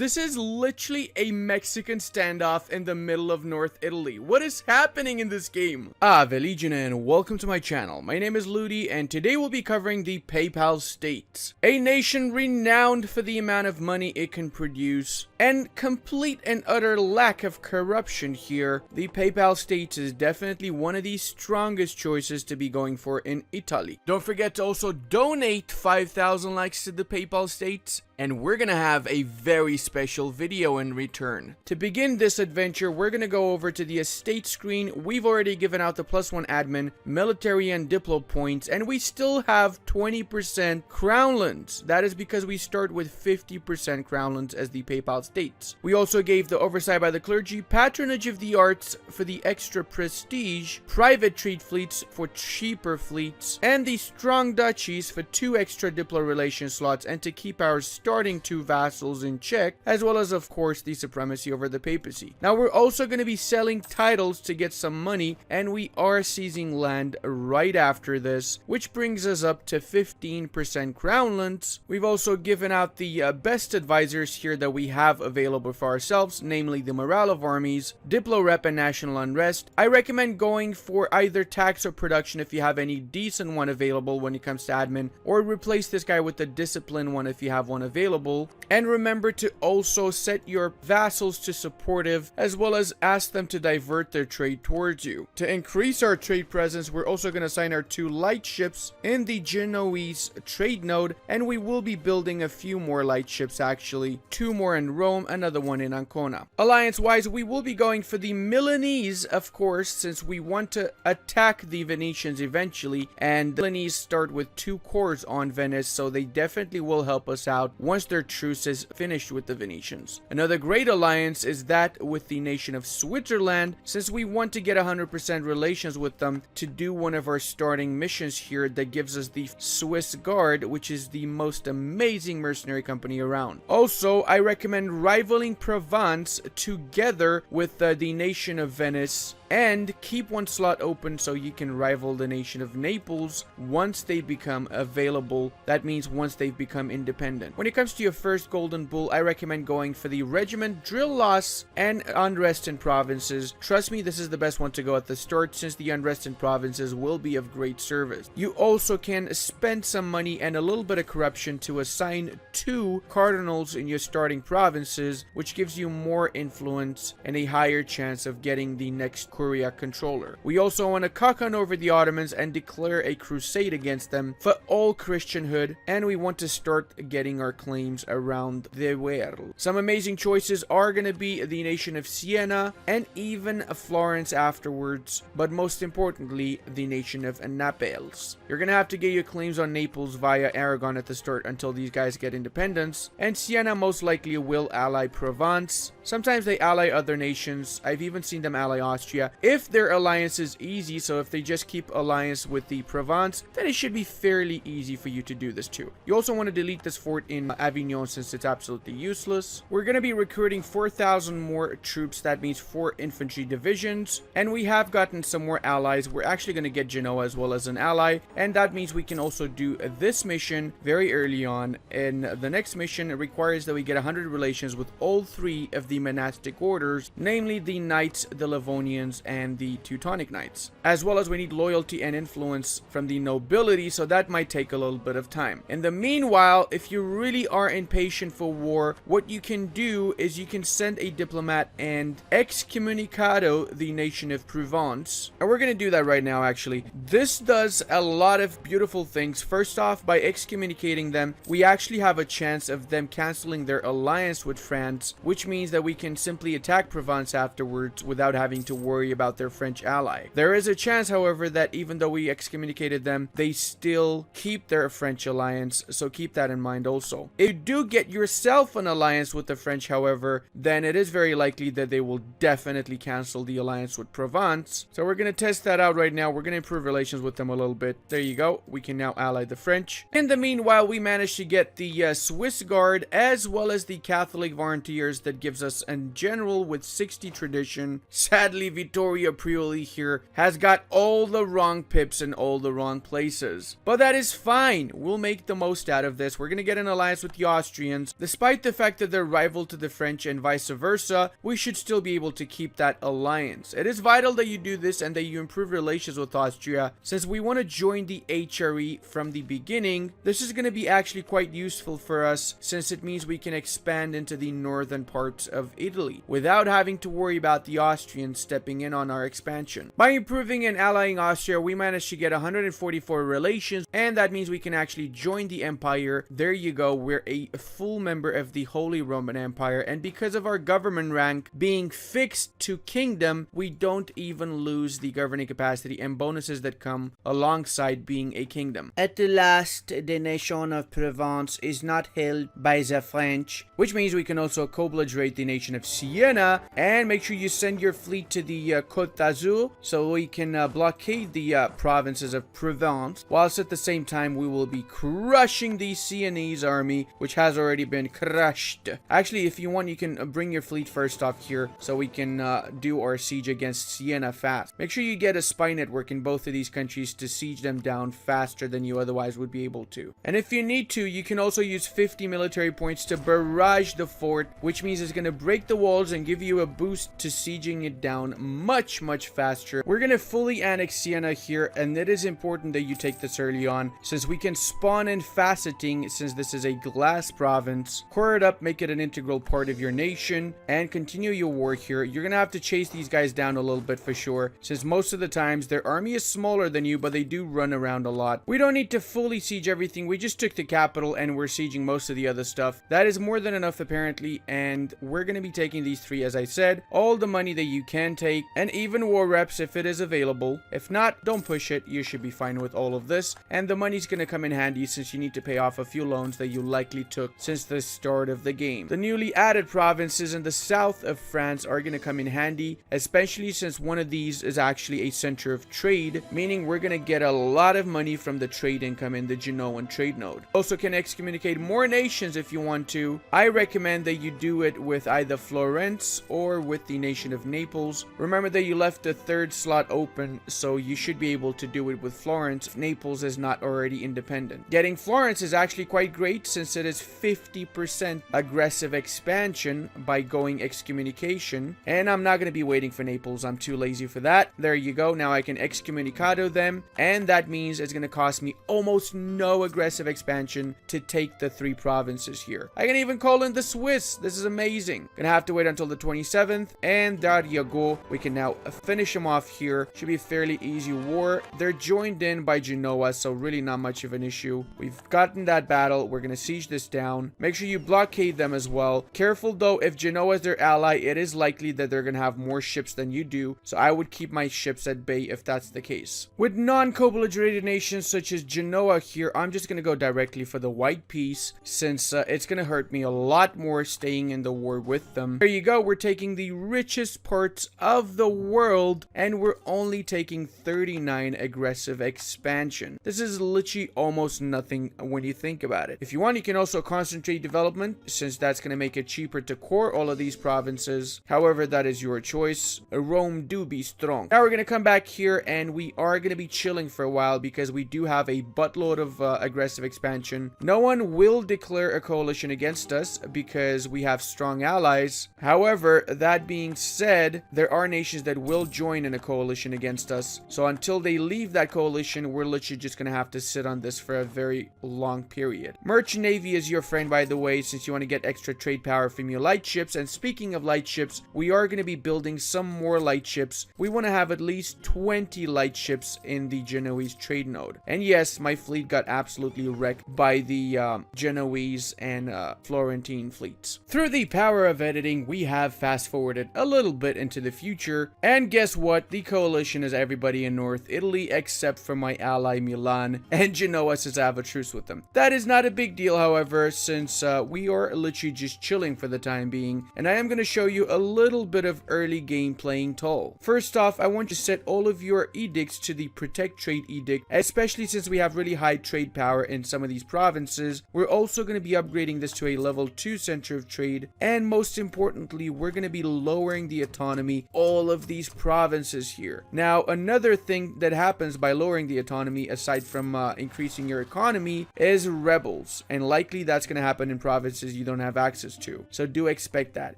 This is literally a Mexican standoff in the middle of North Italy. What is happening in this game? Legion, and welcome to my channel. My name is Ludi, and today we'll be covering the Papal States. A nation renowned for the amount of money it can produce, and complete and utter lack of corruption here. The Papal States is definitely one of the strongest choices to be going for in Italy. Don't forget to also donate 5,000 likes to the Papal States, and we're gonna have a very special video in return. To begin this adventure, we're gonna go over to the estate screen. We've already given out the +1 admin, military and diplo points, and we still have 20% crownlands. That is because we start with 50% crownlands as the Papal States. We also gave the oversight by the clergy, patronage of the arts for the extra prestige, private trade fleets for cheaper fleets, and the strong duchies for 2 extra diplo relation slots and to keep our starting 2 vassals in check, as well as of course the supremacy over the papacy. Now we're also going to be selling titles to get some money, and we are seizing land right after this, which brings us up to 15% crownlands. We've also given out the best advisors here that we have available for ourselves, namely the morale of armies, diplo rep, and national unrest. I recommend going for either tax or production if you have any decent one available when it comes to admin, or replace this guy with the discipline one if you have one available. And remember to also set your vassals to supportive, as well as ask them to divert their trade towards you. To increase our trade presence, we're also going to assign our 2 light ships in the Genoese trade node, and we will be building a few more light ships actually. 2 more in Rome, another one in Ancona. Alliance wise, we will be going for the Milanese, of course, since we want to attack the Venetians eventually, and the Milanese start with 2 cores on Venice, so they definitely will help us out once their truce is finished with the Venetians. Another great alliance is that with the nation of Switzerland, since we want to get 100% relations with them to do one of our starting missions here that gives us the Swiss Guard, which is the most amazing mercenary company around. Also, I recommend rivaling Provence together with the nation of Venice, and keep 1 slot open so you can rival the nation of Naples once they become available. That means once they've become independent. When it comes to your first golden bull, I recommend going for the regiment, drill loss, and unrest in provinces. Trust me, this is the best one to go at the start, since the unrest in provinces will be of great service. You also can spend some money and a little bit of corruption to assign 2 cardinals in your starting provinces, which gives you more influence and a higher chance of getting the next Curia controller. We also want to cock on over the Ottomans and declare a crusade against them for all Christianhood, and we want to start getting our claims around the world. Some amazing choices are going to be the nation of Siena and even Florence afterwards, but most importantly the nation of Naples. You're going to have to get your claims on Naples via Aragon at the start until these guys get independence, and Siena most likely will ally Provence. Sometimes they ally other nations. I've even seen them ally Austria. If their alliance is easy, so if they just keep alliance with the Provence, then it should be fairly easy for you to do this too. You also want to delete this fort in Avignon since it's absolutely useless. We're going to be recruiting 4,000 more troops. That means 4 infantry divisions, and we have gotten some more allies. We're actually going to get Genoa as well as an ally, and that means we can also do this mission very early on. And the next mission requires that we get 100 relations with all 3 of the monastic orders, namely the Knights, the Livonians, and the Teutonic Knights, as well as we need loyalty and influence from the nobility, so that might take a little bit of time. In the meanwhile, if you really are impatient for war, what you can do is you can send a diplomat and excommunicado the nation of Provence, and we're going to do that right now actually. This does a lot of beautiful things. First off, by excommunicating them, we actually have a chance of them canceling their alliance with France, which means that we can simply attack Provence afterwards without having to worry about their French ally. There is a chance, however, that even though we excommunicated them, they still keep their French alliance, so keep that in mind also. If you do get yourself an alliance with the French, however, then it is very likely that they will definitely cancel the alliance with Provence. So we're going to test that out right now. We're going to improve relations with them a little bit. There you go. We can now ally the French. In the meanwhile, we managed to get the Swiss Guard as well as the Catholic Volunteers that gives us a general with 60 tradition. Sadly, Victoria Prioli here has got all the wrong pips in all the wrong places. But that is fine. We'll make the most out of this. We're going to get an alliance with the Austrians. Despite the fact that they're rival to the French and vice versa, we should still be able to keep that alliance. It is vital that you do this and that you improve relations with Austria, since we want to join the HRE from the beginning. This is going to be actually quite useful for us, since it means we can expand into the northern parts of Italy without having to worry about the Austrians stepping in on our expansion. By improving and allying Austria, we managed to get 144 relations, and that means we can actually join the empire. There you go, we're a full member of the Holy Roman Empire, and because of our government rank being fixed to kingdom, we don't even lose the governing capacity and bonuses that come alongside being a kingdom. At the last, the nation of Provence is not held by the French, which means we can also co-belligerate the nation of Siena, and make sure you send your fleet to the Côte d'Azur so we can blockade the provinces of Provence, whilst at the same time we will be crushing the Sienese army, which has already been crushed. Actually, if you want, you can bring your fleet first off here so we can do our siege against Siena fast. Make sure you get a spy network in both of these countries to siege them down faster than you otherwise would be able to. And if you need to, you can also use 50 military points to barrage the fort, which means it's going to break the walls and give you a boost to sieging it down much faster. We're going to fully annex Siena here, and it is important that you take this early on, since we can spawn in faceting, since this is a glass province. Core it up, make it an integral part of your nation, and continue your war here. You're going to have to chase these guys down a little bit for sure, since most of the times their army is smaller than you, but they do run around a lot. We don't need to fully siege everything. We just took the capital and we're sieging most of the other stuff. That is more than enough apparently, and we're going to be taking these three, as I said, all the money that you can take, and even war reps if it is available. If not, don't push it. You should be fine with all of this, and the money's going to come in handy since you need to pay off a few loans that you likely took since the start of the game. The newly added provinces in the south of France are going to come in handy, especially since one of these is actually a center of trade, meaning we're going to get a lot of money from the trade income in the Genoan trade node. Also can excommunicate more nations if you want to. I recommend that you do it with either Florence or with the nation of Naples. Remember that you left the third slot open, so you should be able to do it with Florence if Naples is not already independent. Getting Florence is actually quite great, since it is 50% aggressive expansion by going excommunication, and I'm not going to be waiting for Naples. I'm too lazy for that. There you go. Now I can excommunicado them, and that means it's going to cost me almost no aggressive expansion to take the three provinces here. I can even call in the Swiss. This is amazing. Gonna have to wait until the 27th, and there you go. We can now finish them off here. Should be a fairly easy war. They're joined in by Genoa, so really not much of an issue. We've gotten that battle. We're gonna siege this down. Make sure you blockade them as well. Careful though, if Genoa is their ally, it is likely that they're gonna have more ships than you do, so I would keep my ships at bay if that's the case. With non-co-belligerate nations such as Genoa here, I'm just gonna go directly for the white peace, since it's gonna hurt me a lot more staying in the war with them. There you go. We're taking the richest parts of the world, and we're only taking 39 aggressive expansion. This is literally almost nothing when you think about it. If you want, you can also concentrate development, since that's going to make it cheaper to core all of these provinces. However, that is your choice. Rome do be strong. Now we're going to come back here, and we are going to be chilling for a while because we do have a buttload of aggressive expansion. No one will declare a coalition against us because we have strong allies. However, that being said, there are nations that will join in a coalition against us. So until they leave that coalition, we're literally just going to have to sit on this for a very long period. Merchant Navy is your friend, by the way, since you want to get extra trade power from your light ships. And speaking of light ships, we are going to be building some more light ships. We want to have at least 20 light ships in the Genoese trade node. And yes, my fleet got absolutely wrecked by the Genoese and Florentine fleets. Through the power of editing, we have fast forwarded a little bit into the future, and guess what? The coalition is everybody in North Italy except for my ally Milan, and Genoa says I have a truce with them. That is not a big deal, however, since we are literally just chilling for the time being, and I am going to show you a little bit of early game playing tall. First off, I want you to set all of your edicts to the Protect Trade Edict, especially since we have really high trade power in some of these provinces. We're also going to be upgrading this to a level 2 center of trade, and most importantly, we're going to be lowering the autonomy all all of these provinces here. Now, another thing that happens by lowering the autonomy, aside from increasing your economy, is rebels. And likely that's going to happen in provinces you don't have access to. So do expect that.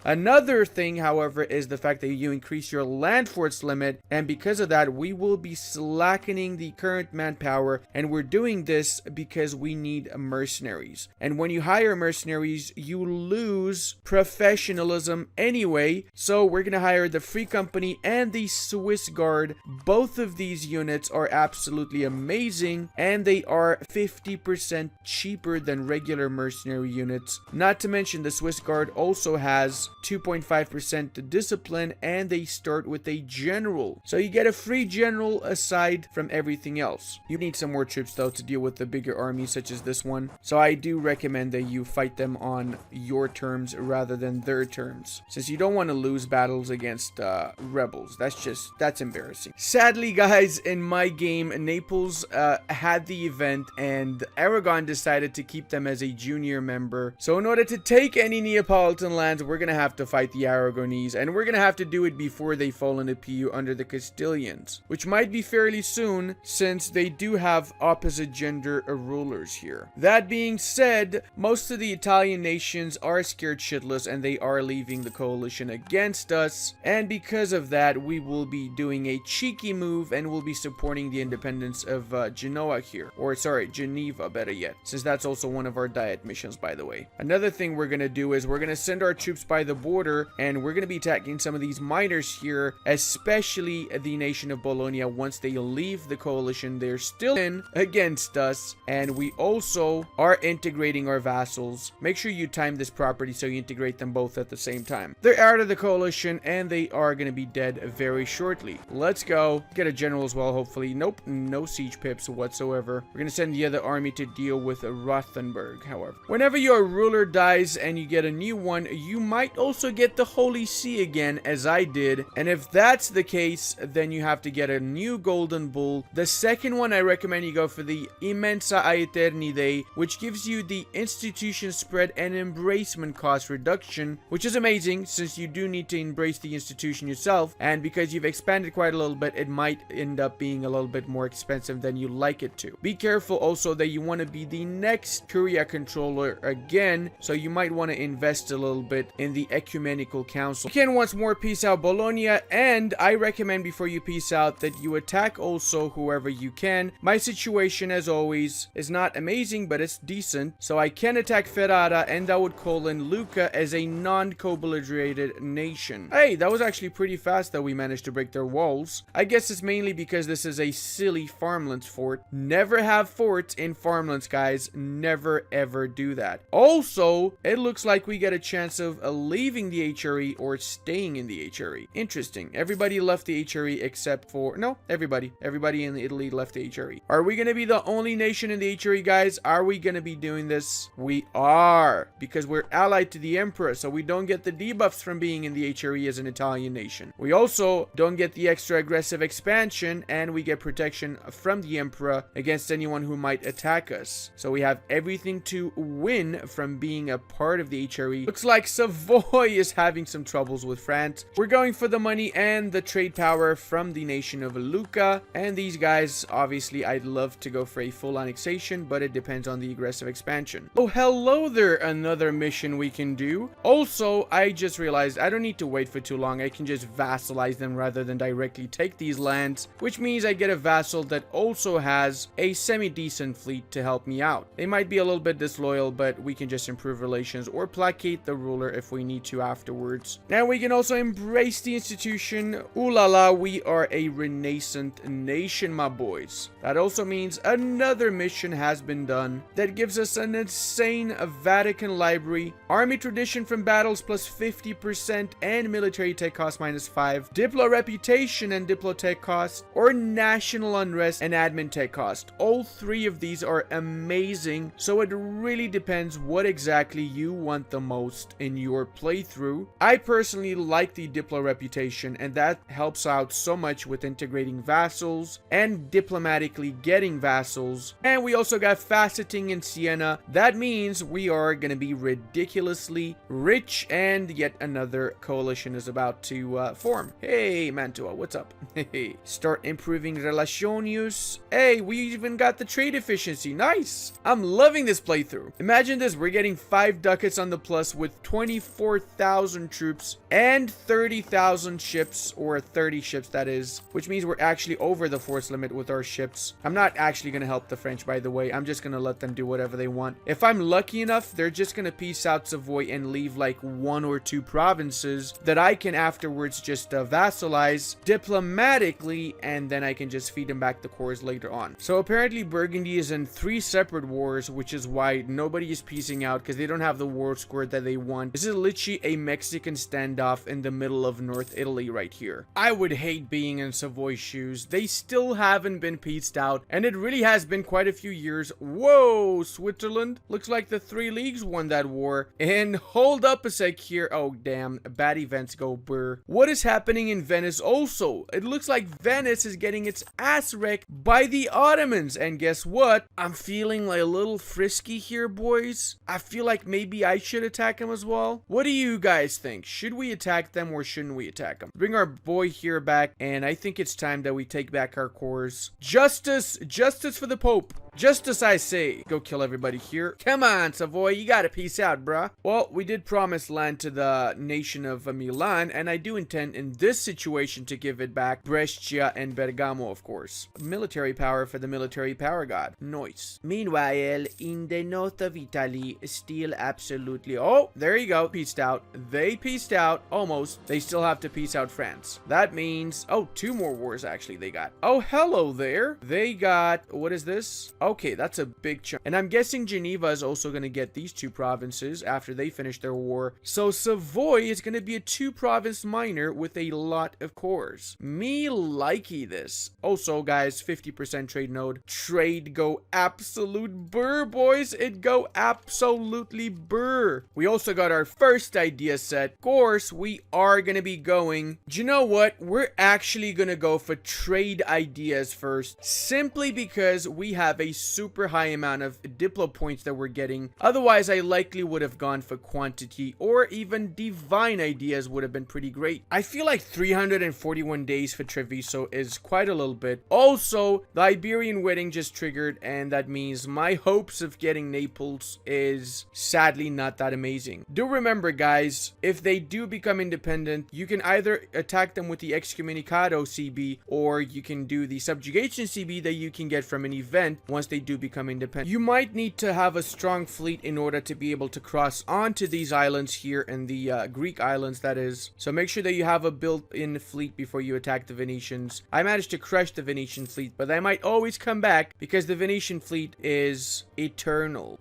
Another thing, however, is the fact that you increase your land force limit. And because of that, we will be slackening the current manpower. And we're doing this because we need mercenaries. And when you hire mercenaries, you lose professionalism anyway. So we're going to hire the Free Company and the Swiss Guard. Both of these units are absolutely amazing, and they are 50% cheaper than regular mercenary units. Not to mention the Swiss Guard also has 2.5% discipline, and they start with a general. So you get a free general aside from everything else. You need some more troops though to deal with the bigger armies such as this one. So I do recommend that you fight them on your terms rather than their terms, since you don't want to lose battles against rebels. That's embarrassing. Sadly, guys, in my game, Naples had the event and Aragon decided to keep them as a junior member. So in order to take any Neapolitan lands, we're gonna have to fight the Aragonese, and we're gonna have to do it before they fall into PU under the Castilians, which might be fairly soon since they do have opposite gender rulers here. That being said, most of the Italian nations are scared shitless and they are leaving the coalition against us, and because of that, we will be doing a cheeky move and we'll be supporting the independence of Genoa here, or sorry, Geneva, better yet, since that's also one of our diet missions, by the way. Another thing we're gonna do is we're gonna send our troops by the border, and we're gonna be attacking some of these miners here, especially the nation of Bologna. Once they leave the coalition, they're still in against us, and we also are integrating our vassals. Make sure you time this properly so you integrate them both at the same time. They're out of the coalition and they are gonna be dead very shortly. Let's go get a general as well, hopefully. Nope, no siege pips whatsoever. We're gonna send the other army to deal with Rothenburg, however. Whenever your ruler dies and you get a new one, you might also get the Holy See again, as I did. And if that's the case, then you have to get a new golden bull. The second one, I recommend you go for the Immensa Aeternide, which gives you the institution spread and embracement cost reduction, which is amazing since you do need to embrace the institution yourself, and because you've expanded quite a little bit, it might end up being a little bit more expensive than you like it to. Be careful also that you want to be the next Curia controller again, so you might want to invest a little bit in the ecumenical council. You can once more peace out Bologna, and I recommend before you peace out that you attack also whoever you can. My situation, as always, is not amazing, but it's decent, so I can attack Ferrara, and that would call in Lucca as a non-co-belligerate nation. Hey, that was actually pretty fast that we managed to break their walls. I guess it's mainly because this is a silly farmlands fort. Never have forts in farmlands, guys. Never ever do that. Also, it looks like we get a chance of leaving the HRE or staying in the HRE. Interesting. Everybody left the HRE except for... No, everybody. Everybody in Italy left the HRE. Are we going to be the only nation in the HRE, guys? Are we going to be doing this? We are, because we're allied to the Emperor, so we don't get the debuffs from being in the HRE as an Italian nation. We also don't get the extra aggressive expansion, and we get protection from the Emperor against anyone who might attack us. So we have everything to win from being a part of the HRE. Looks like Savoy is having some troubles with France. We're going for the money and the trade power from the nation of Lucca, and these guys, obviously, I'd love to go for a full annexation, but it depends on the aggressive expansion. Oh, hello there, another mission we can do. Also, I just realized I don't need to wait for too long. I can just vassalize them rather than directly take these lands, which means I get a vassal that also has a semi-decent fleet to help me out. They might be a little bit disloyal, but we can just improve relations or placate the ruler if we need to afterwards. Now we can also embrace the institution. Ooh la la, we are a renascent nation, my boys. That also means another mission has been done that gives us an insane Vatican library, army tradition from battles plus 50%, and military tech cost minus 5, diplo reputation and diplo tech cost, or national unrest and admin tech cost. All three of these are amazing, so it really depends what exactly you want the most in your playthrough. I personally like the diplo reputation, and that helps out so much with integrating vassals and diplomatically getting vassals. And we also got faceting in Siena. That means we are going to be ridiculously rich, and yet another coalition is about to form. Hey, Mantua, what's up? Hey, start improving relaciones. Hey, we even got the trade efficiency. Nice. I'm loving this playthrough. Imagine this. We're getting 5 ducats on the plus with 24,000 troops and 30,000 ships, or 30 ships that is, which means we're actually over the force limit with our ships. I'm not actually going to help the French, by the way. I'm just going to let them do whatever they want. If I'm lucky enough, they're just going to peace out Savoy and leave like 1 or 2 provinces that I can afterwards just vassalize diplomatically, and then I can just feed them back the cores later on. So apparently Burgundy is in 3 separate wars, which is why nobody is piecing out, because they don't have the war score that they want. This is literally a Mexican standoff in the middle of North Italy right here. I would hate being in Savoy's shoes. They still haven't been pieced out, and it really has been quite a few years. Whoa, Switzerland. Looks like the 3 leagues won that war. And hold up a sec here. Oh, damn. Bad events go brr. What is happening in Venice also? It looks like Venice is getting its ass wrecked by the Ottomans. And guess what? I'm feeling like a little frisky here, boys. I feel like maybe I should attack them as well. What do you guys think? Should we attack them or shouldn't we attack them? Bring our boy here back, and I think it's time that we take back our cores. Justice! Justice for the Pope! Justice, I say. Go kill everybody here. Come on, Savoy. You gotta peace out, bruh. Well, we did promise land to the nation of Milan, and I do intend in this situation to give it back. Brescia and Bergamo, of course. Military power for the military power god. Nice. Meanwhile, in the north of Italy, still absolutely... Oh, there you go. Peaced out. They peaced out. Almost. They still have to peace out France. That means... Oh, 2 more wars, actually, they got. Oh, hello there. They got... What is this? Okay, that's a big chunk. And I'm guessing Geneva is also going to get these 2 provinces after they finish their war. So Savoy is going to be a 2-province minor with a lot of cores. Me likey this. Also, guys, 50% trade node. Trade go absolute burr, boys. It go absolutely burr. We also got our first idea set. Of course, we are going to be going... Do you know what? We're actually going to go for trade ideas first. Simply because we have a super high amount of diplo points that we're getting. Otherwise, I likely would have gone for quantity, or even divine ideas would have been pretty great. I feel like 341 days for Treviso is quite a little bit. Also, the Iberian wedding just triggered, and that means my hopes of getting Naples is sadly not that amazing. Do remember, guys, if they do become independent, you can either attack them with the Excommunicado CB, or you can do the subjugation CB that you can get from an event once they do become independent. You might need to have a strong fleet in order to be able to cross onto these islands here, in the Greek islands, that is. So make sure that you have a built-in fleet before you attack the Venetians. I managed to crush the Venetian fleet, but I might always come back because the Venetian fleet is eternal.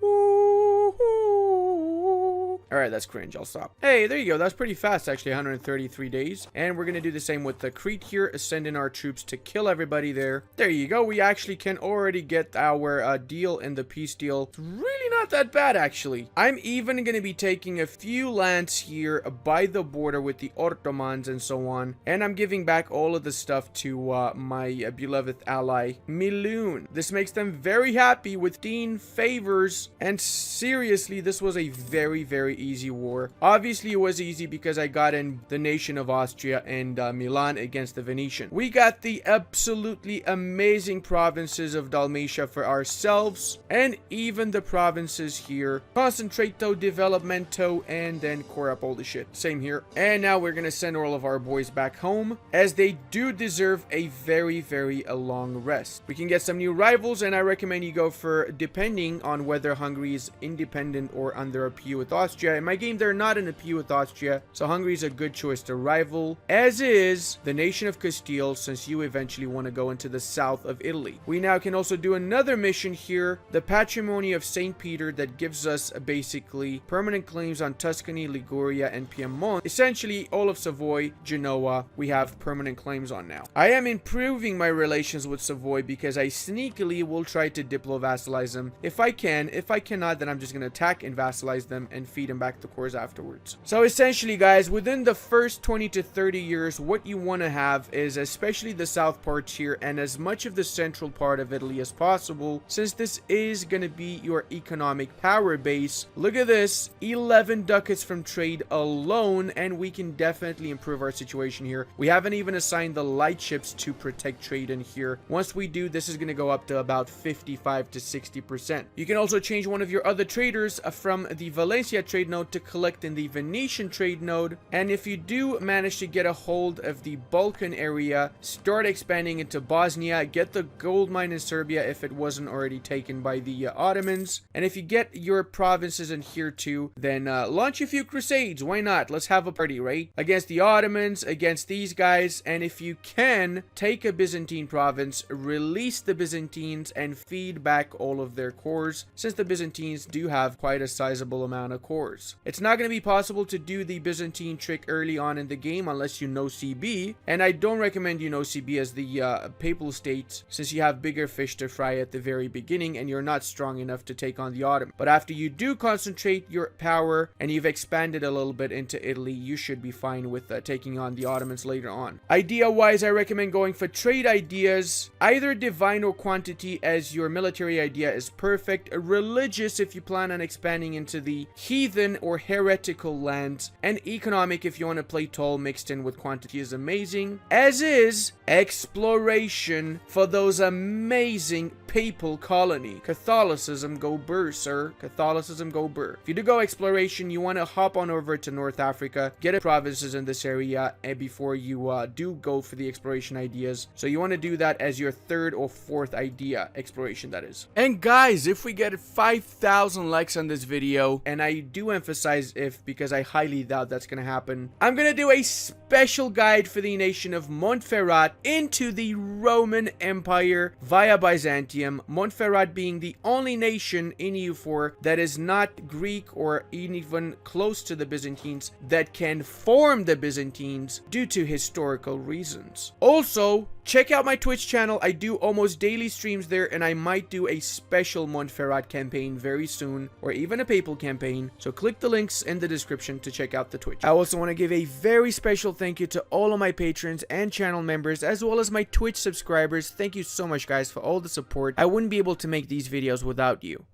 Alright, that's cringe. I'll stop. Hey, there you go. That's pretty fast, actually. 133 days. And we're going to do the same with the Crete here. Send in our troops to kill everybody there. There you go. We actually can already get our deal in the peace deal. It's really not that bad, actually. I'm even going to be taking a few lands here by the border with the Ottomans and so on. And I'm giving back all of the stuff to my beloved ally, Milan. This makes them very happy with Dean favors. And seriously, this was a very, very easy war. Obviously, it was easy because I got in the nation of Austria and Milan against the Venetian. We got the absolutely amazing provinces of Dalmatia for ourselves, and even the provinces here. Concentrato, Developmento, and then core up all the shit. Same here. And now we're gonna send all of our boys back home, as they do deserve a very, very long rest. We can get some new rivals, and I recommend you go for, depending on whether Hungary is independent or under a pew with Austria. In my game, they're not in a pew with Austria, so Hungary is a good choice to rival, as is the nation of Castile, since you eventually want to go into the south of Italy. We now can also do another mission here, the Patrimony of St. Peter, that gives us basically permanent claims on Tuscany, Liguria, and Piedmont. Essentially, all of Savoy, Genoa, we have permanent claims on now. I am improving my relations with Savoy because I sneakily will try to diplo-vassalize them if I can. If I cannot, then I'm just going to attack and vassalize them and feed them taken back the cores afterwards. So essentially, guys, within the first 20 to 30 years, what you want to have is especially the south parts here and as much of the central part of Italy as possible, since this is going to be your economic power base. Look at this, 11 ducats from trade alone, and we can definitely improve our situation here. We haven't even assigned the light ships to protect trade in here. Once we do, this is going to go up to about 55 to 60%. You can also change one of your other traders from the Valencia trade node to collect in the Venetian trade node, and if you do manage to get a hold of the Balkan area, start expanding into Bosnia, get the gold mine in Serbia if it wasn't already taken by the Ottomans, and if you get your provinces in here too, then launch a few crusades. Why not? Let's have a party, right? Against the Ottomans, against these guys, and if you can, take a Byzantine province, release the Byzantines, and feed back all of their cores, since the Byzantines do have quite a sizable amount of cores. It's not going to be possible to do the Byzantine trick early on in the game unless you know CB, and I don't recommend you know CB as the Papal States, since you have bigger fish to fry at the very beginning and you're not strong enough to take on the Ottoman. But after you do concentrate your power and you've expanded a little bit into Italy, you should be fine with taking on the Ottomans later on. Idea-wise, I recommend going for trade ideas. Either divine or quantity as your military idea is perfect. Religious if you plan on expanding into the heathen or heretical lands. And economic if you want to play tall mixed in with quantity is amazing. As is exploration for those amazing papal colony. Catholicism go burr, sir. Catholicism go burr. If you do go exploration, you want to hop on over to North Africa, get provinces in this area before you do go for the exploration ideas. So you want to do that as your third or fourth idea, exploration that is. And guys, if we get 5,000 likes on this video, and I do emphasize if because I highly doubt that's going to happen, I'm going to do a special guide for the nation of Montferrat into the Roman Empire via Byzantium. Montferrat being the only nation in EU4 that is not Greek or even close to the Byzantines that can form the Byzantines due to historical reasons. Also, check out my Twitch channel. I do almost daily streams there, and I might do a special Montferrat campaign very soon, or even a papal campaign. So click the links in the description to check out the Twitch. I also want to give a very special thank you to all of my patrons and channel members, as well as my Twitch subscribers. Thank you so much, guys, for all the support. I wouldn't be able to make these videos without you.